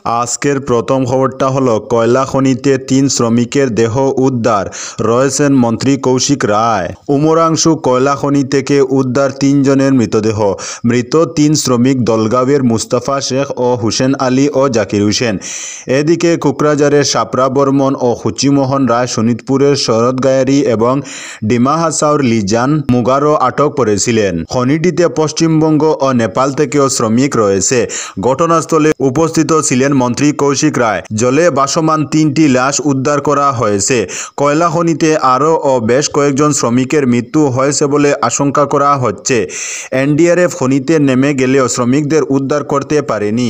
আজকের প্রথম খবরটা হলো কয়লা খনিতে ৩ শ্রমিকের দেহ উদ্ধার, রয়েছেন মন্ত্রী কৌশিক রায়। উমরাংশু কয়লা খনি থেকে উদ্ধার ৩ জনের মৃতদেহ। মৃত ৩ শ্রমিক দলগাঁওয়ের মুস্তাফা শেখ ও হুসেন আলী ও জাকির হোসেন। এদিকে কোকরাঝারের সাপড়া বর্মন ও খুচিমোহন রায়, শোনিতপুরের শরৎ গায়ারি এবং ডিমা হাসাওর লিজান মুগারও আটক করেছিলেন। খনিটিতে পশ্চিমবঙ্গ ও নেপাল থেকেও শ্রমিক রয়েছে। ঘটনাস্থলে উপস্থিত ছিলেন মন্ত্রী কৌশিক রায়। জলে ভাসমান ৩টি লাশ উদ্ধার করা হয়েছে। কয়লা খনিতে আরও বেশ কয়েকজন শ্রমিকের মৃত্যু হয়েছে বলে আশঙ্কা করা হচ্ছে। এনডিআরএফ খনিতে নেমে গেলেও শ্রমিকদের উদ্ধার করতে পারেনি।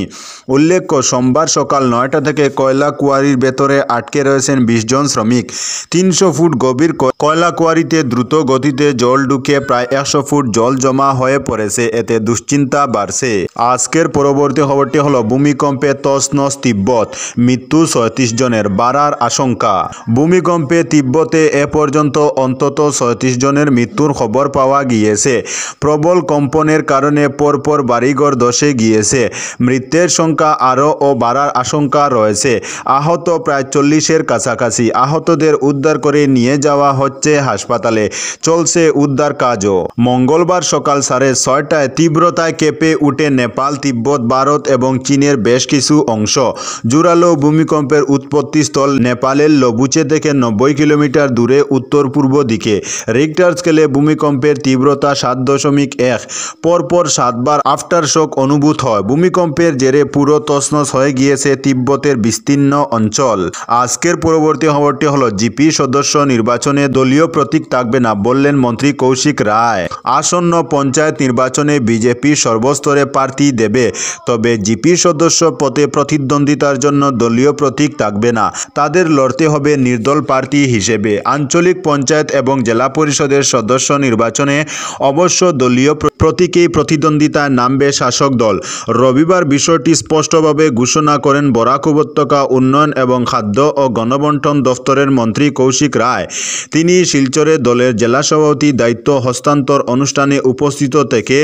উল্লেখ্য, সোমবার সকাল ৯টা থেকে কয়লা কুয়ারির ভেতরে আটকে রয়েছেন ২০ জন শ্রমিক। ৩০০ ফুট গভীর কয়লা কুয়ারিতে দ্রুত গতিতে জল ঢুকে প্রায় ১০০ ফুট জল জমা হয়ে পড়েছে। এতে দুশ্চিন্তা বাড়ছে। আজকের পরবর্তী খবরটি হলো ভূমিকম্পে তছনছ তিব্বত, মৃত্যু ৩৬ জনের, বাড়ার আশঙ্কা। ভূমিকম্পে তিব্বতে এ পর্যন্ত অন্তত ৩৬ জনের মৃত্যুর খবর পাওয়া গিয়েছে। প্রবল কম্পনের কারণে পরপর বাড়িঘর ধসে গিয়েছে। মৃতের সংখ্যা আরও বাড়ার আশঙ্কা রয়েছে। আহত প্রায় ৪০-এর কাছাকাছি। আহতদের উদ্ধার করে নিয়ে যাওয়া হচ্ছে হাসপাতালে। চলছে উদ্ধার কাজও। মঙ্গলবার সকাল ৬:৩০টায় তীব্রতায় কেঁপে উঠে নেপাল, তিব্বত, ভারত এবং চীনের বেশ কিছু অংশ। জোরালো ভূমিকম্পের উৎপত্তিস্থল নেপালের লবুচে থেকে ৯০ কিলোমিটার দূরে উত্তর পূর্ব দিকে। রিক্টার স্কেলে ভূমিকম্পের তীব্রতা ৭.১। পরপর ৭বার আফটারশক অনুভূত হয়। ভূমিকম্পের জেরে পুরো তছনছ হয়ে গিয়েছে তিব্বতের বিস্তীর্ণ অঞ্চল। আজকের পরবর্তী খবরটি হলো জিপি সদস্য নির্বাচনে দলীয় প্রতীক থাকবে না, বললেন মন্ত্রী কৌশিক রায়। আসন্ন পঞ্চায়েত নির্বাচনে বিজেপি সর্বস্তরে প্রার্থী দেবে, তবে জিপি সদস্য পদে প্রতিদ্বন্দ্বিতার জন্য দলীয় প্রতীক থাকবে না। তাদের লড়তে হবে নির্দল প্রার্থী হিসেবে। আঞ্চলিক পঞ্চায়েত এবং জেলা পরিষদের সদস্য নির্বাচনে অবশ্য দলীয় প্রতীকেই প্রতিদ্বন্দ্বিতায় নামবে শাসক দল। রবিবার বিষয়টি স্পষ্টভাবে ঘোষণা করেন বরাক উপত্যকা উন্নয়ন এবং খাদ্য ও গণবণ্টন দফতরের মন্ত্রী কৌশিক রায়। তিনি শিলচরে দলের জেলা সভাপতি দায়িত্ব হস্তান্তর অনুষ্ঠানে উপস্থিত থেকে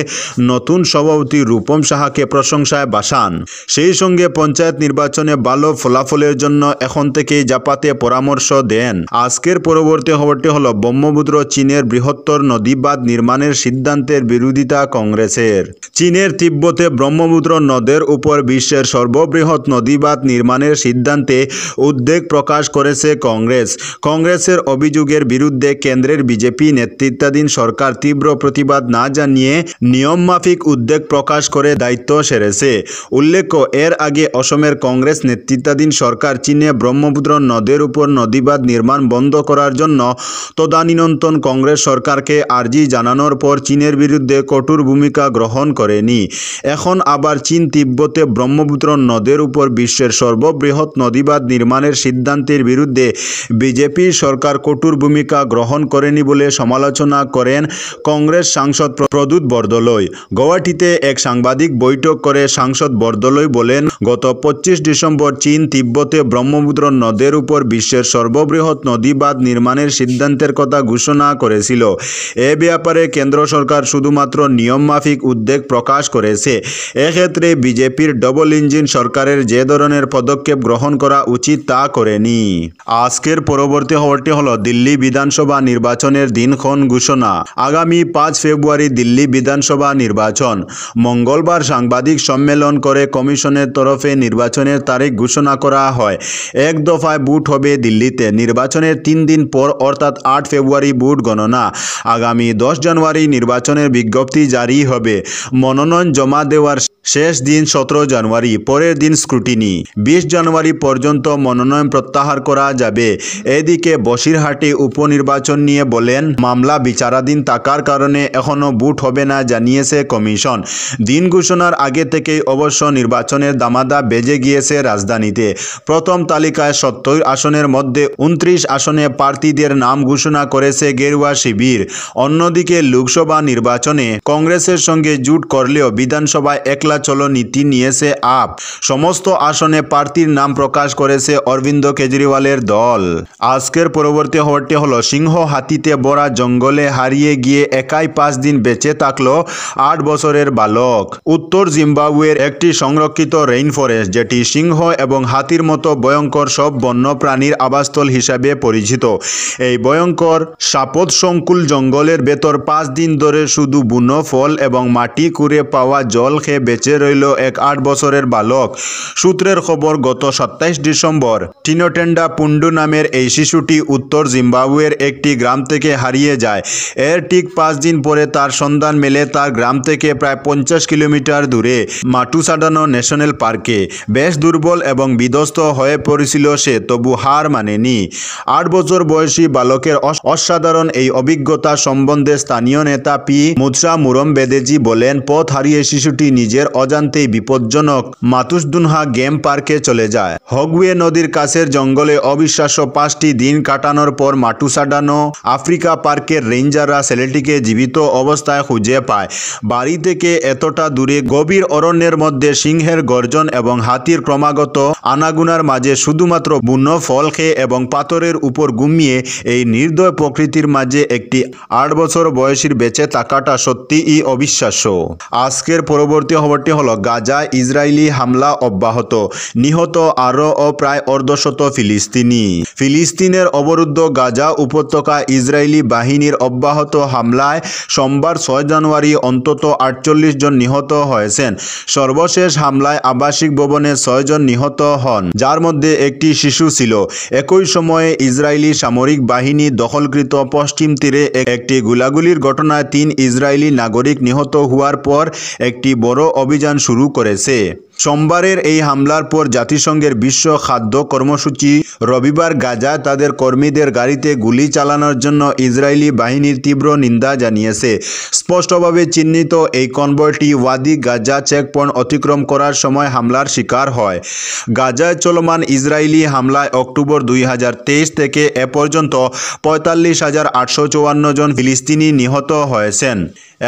নতুন সভাপতি রূপম সাহাকে প্রশংসায় ভাসান। সেই সঙ্গে পঞ্চায়েত নির্বাচনে ভালো ফলাফলের জন্য এখন থেকেই জাপাতে পরামর্শ দেন। আজকের পরবর্তী খবরটি হলো ব্রহ্মপুত্র চীনের বৃহত্তর নদীবাঁধ নির্মাণের সিদ্ধান্তের বিরোধিতা কংগ্রেসের। চীনের তিব্বতে ব্রহ্মপুত্র নদের উপর বিশ্বের সর্ববৃহৎ নদীবাঁধ নির্মাণের সিদ্ধান্তে উদ্বেগ প্রকাশ করেছে কংগ্রেস। কংগ্রেসের অভিযোগের বিরুদ্ধে কেন্দ্রের বিজেপি নেতৃত্বাধীন সরকার তীব্র প্রতিবাদ না জানিয়ে নিয়মমাফিক উদ্বেগ প্রকাশ করে দায়িত্ব সেরেছে। উল্লেখ্য, এর আগে অসমের কংগ্রেস নেতৃত্বাধীন সরকার চীনে ব্রহ্মপুত্র নদের উপর নদীবাঁধ নির্মাণ বন্ধ করার জন্য তদানীন্তন কংগ্রেস সরকারকে আর্জি জানানোর পর চীনের বিরুদ্ধে কঠোর ভূমিকা গ্রহণ করেনি। এখন আবার চীন তিব্বতে ব্রহ্মপুত্র নদের উপর বিশ্বের সর্ববৃহৎ নদীবাঁধ নির্মাণের সিদ্ধান্তের বিরুদ্ধে বিজেপি সরকার কঠোর ভূমিকা গ্রহণ করেনি বলে সমালোচনা করেন কংগ্রেস সাংসদ প্রদ্যুৎ বরদলৈ। গৌহাটিতে এক সাংবাদিক বৈঠক করে সাংসদ বরদলৈ বলেন, গত ২৫ ডিসেম্বর চীন তিব্বতে ব্রহ্মপুত্র নদের উপর বিশ্বের সর্ববৃহৎ নদীবাঁধ নির্মাণের সিদ্ধান্তের কথা ঘোষণা করেছিল। এ ব্যাপারে কেন্দ্র সরকার শুধুমাত্র নিয়মমাফিক উদ্বেগ প্রকাশ করেছে। এক্ষেত্রে বিজেপির ডবল ইঞ্জিন সরকারের যে ধরনের পদক্ষেপ গ্রহণ করা উচিত তা করেনি। আজকের পরবর্তী খবরটি হলো দিল্লি বিধানসভা নির্বাচনের দিনক্ষণ ঘোষণা। আগামী ৫ ফেব্রুয়ারি দিল্লি বিধানসভা নির্বাচন। মঙ্গলবার সাংবাদিক সম্মেলন করে কমিশনের তরফে নির্বাচনের তারিখ ঘোষণা করা হয়। এক দফায় ভোট হবে দিল্লিতে। নির্বাচনের ৩ দিন পর অর্থাৎ ৮ ফেব্রুয়ারি ভোট গণনা। আগামী ১০ জানুয়ারি নির্বাচনের বিজ্ঞপ্তি জারি হবে। মনোনয়ন জমা দেওয়ার শেষ দিন ১৭ জানুয়ারি। পরের দিন স্ক্রুটিনি। ২০ জানুয়ারি পর্যন্ত মনোনয়ন প্রত্যাহার করা যাবে। এদিকে বসিরহাটে উপনির্বাচন নিয়ে বলেন, মামলা বিচারাধীন থাকার কারণে এখনও ভোট হবে না জানিয়েছে কমিশন। দিন ঘোষণার আগে থেকেই অবশ্য নির্বাচনের দামাদা বেজে গিয়েছে রাজধানীতে। প্রথম তালিকায় ৭০ আসনের মধ্যে ২৯ আসনে প্রার্থীদের নাম ঘোষণা করেছে গেরুয়া শিবির। অন্যদিকে লোকসভা নির্বাচনে কংগ্রেসের সঙ্গে জোট করলেও বিধানসভায় একলা একলা চলো নীতি নিয়েছে আপ। সমস্ত আসনে প্রার্থীর নাম প্রকাশ করেছে অরবিন্দ কেজরিওয়ালের দল। আজকের পরবর্তী খবরটি হলো সিংহ হাতিতে ভরা জঙ্গলে হারিয়ে গিয়ে একাই 5 দিন বেঁচে থাকলো 8 বছরের বালক। উত্তর জিম্বাবুয়ের একটি সংরক্ষিত রেইন ফরেস্ট, যেটি সিংহ এবং হাতির মতো ভয়ঙ্কর সব বন্য প্রাণীর আবাসস্থল হিসাবে পরিচিত। এই ভয়ঙ্কর সাপদ সংকুল জঙ্গলের ভেতর 5 দিন ধরে শুধু বুনো ফল এবং মাটি কুড়ে পাওয়া জল খেয়ে বেঁচে রইল এক 8 বছরের বালক। সূত্রের খবর, গত 27 ডিসেম্বর টিনোটেন্ডা পুন্ডু নামের এই শিশুটি উত্তর জিম্বাবুয়ের একটি গ্রাম থেকে হারিয়ে যায়। এর ঠিক 5 দিন পরে তার সন্ধান মেলে তার গ্রাম থেকে প্রায় 50 কিলোমিটার দূরে মাটুসাডানো ন্যাশনাল পার্কে। বেশ দুর্বল এবং বিধ্বস্ত হয়ে পড়েছিল সে, তবু হার মানেনি। 8 বছর বয়সী বালকের অসাধারণ এই অভিজ্ঞতা সম্বন্ধে স্থানীয় নেতা পি মুৎসা মুরমবেদেজি বলেন, পথ হারিয়ে শিশুটি নিজের অজান্তেই বিপজ্জনক মাতুসদুনহা গেম পার্কে চলে যায়। হগওয়ে নদীর কাছের জঙ্গলে অবিশ্বাস্য 5টি দিন কাটানোর পর মাটুসাডানো আফ্রিকা পার্কের রেঞ্জাররা ছেলেটিকে জীবিত অবস্থায় খুঁজে পায়। বাড়ি থেকে এতটা দূরে গভীর অরণ্যের মধ্যে সিংহের গর্জন এবং হাতির ক্রমাগত আনাগুনার মাঝে শুধুমাত্র বুনো ফল খেয়ে এবং পাথরের উপর ঘুমিয়ে এই নির্দয় প্রকৃতির মাঝে একটি 8 বছর বয়সীর বেঁচে থাকাটা সত্যিই অবিশ্বাস্য। আজকের পরবর্তী খবরটি হলো গাজায় ইসরায়েলি হামলা অব্যাহত, নিহত আরও প্রায় অর্ধশত ফিলিস্তিনি। ফিলিস্তিনের অবরুদ্ধ গাজা উপত্যকায় ইসরায়েলি বাহিনীর অব্যাহত হামলায় সোমবার 6 জানুয়ারি অন্তত 48 জন নিহত হয়েছেন। সর্বশেষ হামলায় আবাসিক ভবনে 6 জন নিহত হন, যার মধ্যে একটি শিশু ছিল। একই সময়ে ইসরায়েলি সামরিক বাহিনী দখলকৃত পশ্চিম তীরে একটি গোলাগুলির ঘটনায় 3 ইসরায়েলি নাগরিক নিহত হওয়ার পর একটি বড় অভিযান শুরু করেছে। সোমবারের এই হামলার পর জাতিসংঘের বিশ্ব খাদ্য কর্মসূচি রবিবার গাজায় তাদের কর্মীদের গাড়িতে গুলি চালানোর জন্য ইসরায়েলি বাহিনীর তীব্র নিন্দা জানিয়েছে। স্পষ্টভাবে চিহ্নিত এই কনভয়টি ওয়াদি গাজা চেকপয়েন্ট অতিক্রম করার সময় হামলার শিকার হয়। গাজায় চলমান ইসরায়েলি হামলায় অক্টোবর 2023 থেকে এ পর্যন্ত 45,854 জন ফিলিস্তিনি নিহত হয়েছেন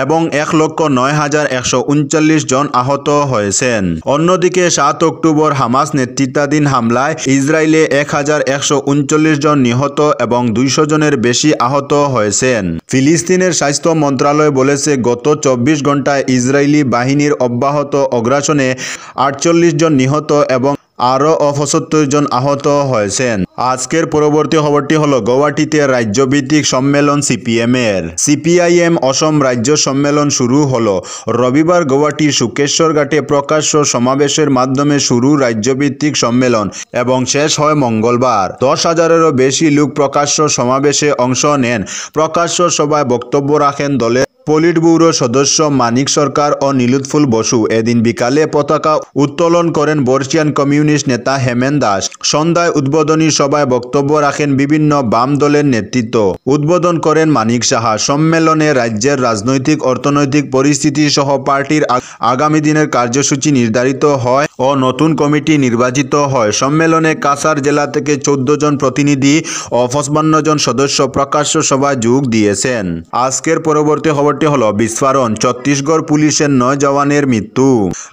এবং 1,09,139 জন আহত হয়েছেন। অন্যদিকে 7 অক্টোবর হামাস নেতৃত্বাধীন হামলায় ইসরায়েলে 1,139 জন নিহত এবং 200 জনের বেশি আহত হয়েছেন। ফিলিস্তিনের স্বাস্থ্য মন্ত্রণালয় বলেছে, গত 24 ঘন্টায় ইসরায়েলি বাহিনীর অব্যাহত অগ্রাসনে 48 জন নিহত এবং আরও 75 জন আহত হয়েছেন। আজকের পরবর্তী খবরটি হলো গৌহাটিতে রাজ্যভিত্তিক সম্মেলন সিপিএমের। সিপিআইএম অসম রাজ্য সম্মেলন শুরু হলো রবিবার গৌহাটির শুক্রেশ্বর ঘাটে প্রকাশ্য সমাবেশের মাধ্যমে শুরু রাজ্যভিত্তিক সম্মেলন এবং শেষ হয় মঙ্গলবার। 10,000-এরও বেশি লোক প্রকাশ্য সমাবেশে অংশ নেন। প্রকাশ্য সভায় বক্তব্য রাখেন দলের পলিট ব্যুরো সদস্য মানিক সরকার ও নীলুৎফুল বসু। এদিন বিকালে পতাকা উত্তোলন করেন বর্ষিয়ান কমিউনিস্ট নেতা হেমেন দাস। সন্ধ্যায় উদ্বোধনী সভায় বক্তব্য রাখেন বিভিন্ন বাম দলের নেতৃত্ব। উদ্বোধন করেন মানিক সাহা। সম্মেলনে রাজ্যের রাজনৈতিক অর্থনৈতিক পরিস্থিতি সহ পার্টির আগামী দিনের কার্যসূচি নির্ধারিত হয় ও নতুন কমিটি নির্বাচিত হয়। সম্মেলনে কাছাড় জেলা থেকে 14 জন প্রতিনিধি ও 55 জন সদস্য প্রকাশ্য সভায় যোগ দিয়েছেন। আজকের পরবর্তী খবরটি হলো বিস্ফোরণ, ছত্তিশগড় পুলিশের 9 জওয়ানের মৃত্যু।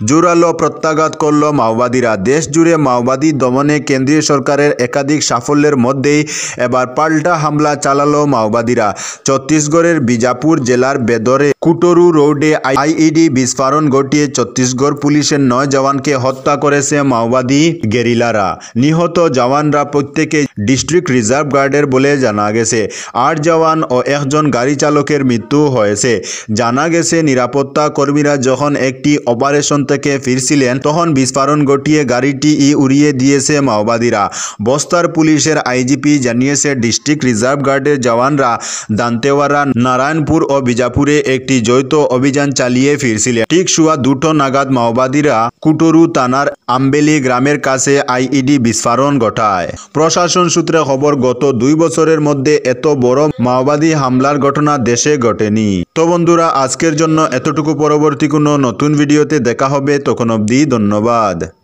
জোরালো প্রত্যাঘাত করল মাওবাদীরা। দেশ জুড়ে মাওবাদী দমনে কেন্দ্রীয় সরকারের একাধিক সাফল্যের মধ্যেই এবার পাল্টা হামলা চালালো মাওবাদীরা। ছত্তিশগড়ের বিজাপুর জেলার বেদরে কুটরু রোডে আইইডি বিস্ফোরণ ঘটিয়ে ছত্তিশগড় পুলিশের 9 জওয়ানকে হত্যা করেছে মাওবাদী গেরিলারা। নিহত জওয়ানরা প্রত্যেকে ডিস্ট্রিক্ট রিজার্ভ গার্ডের বলে জানা গেছে। 8 জওয়ান ও 1 জন গাড়ি চালকের মৃত্যু হয়েছে। জানা গেছে, নিরাপত্তা কর্মীরা যখন একটি অপারেশন থেকে ফিরছিলেন তখন বিস্ফোরণ ঘটিয়ে গাড়িটি উড়িয়ে দিয়েছে মাওবাদীরা। বস্তার পুলিশের আইজিপি জানিয়েছে, ডিস্ট্রিক্ট রিজার্ভ গার্ডের জওয়ানরা দান্তেওয়াড়া, নারায়ণপুর ও বিজাপুরে একটি যৌথ অভিযান চালিয়ে ফিরছিলেন। ঠিক সোয়া 2টো নাগাদ মাওবাদীরা কুটরু থানার আম্বেলি গ্রামের কাছে আইইডি বিস্ফোরণ ঘটায়। প্রশাসন সূত্রে খবর, গত 2 বছরের মধ্যে এত বড় মাওবাদী হামলার ঘটনা দেশে ঘটেনি। তো বন্ধুরা, আজকের জন্য এতটুকু। পরবর্তী কোনো নতুন ভিডিওতে দেখা হবে, তখন অবধি ধন্যবাদ।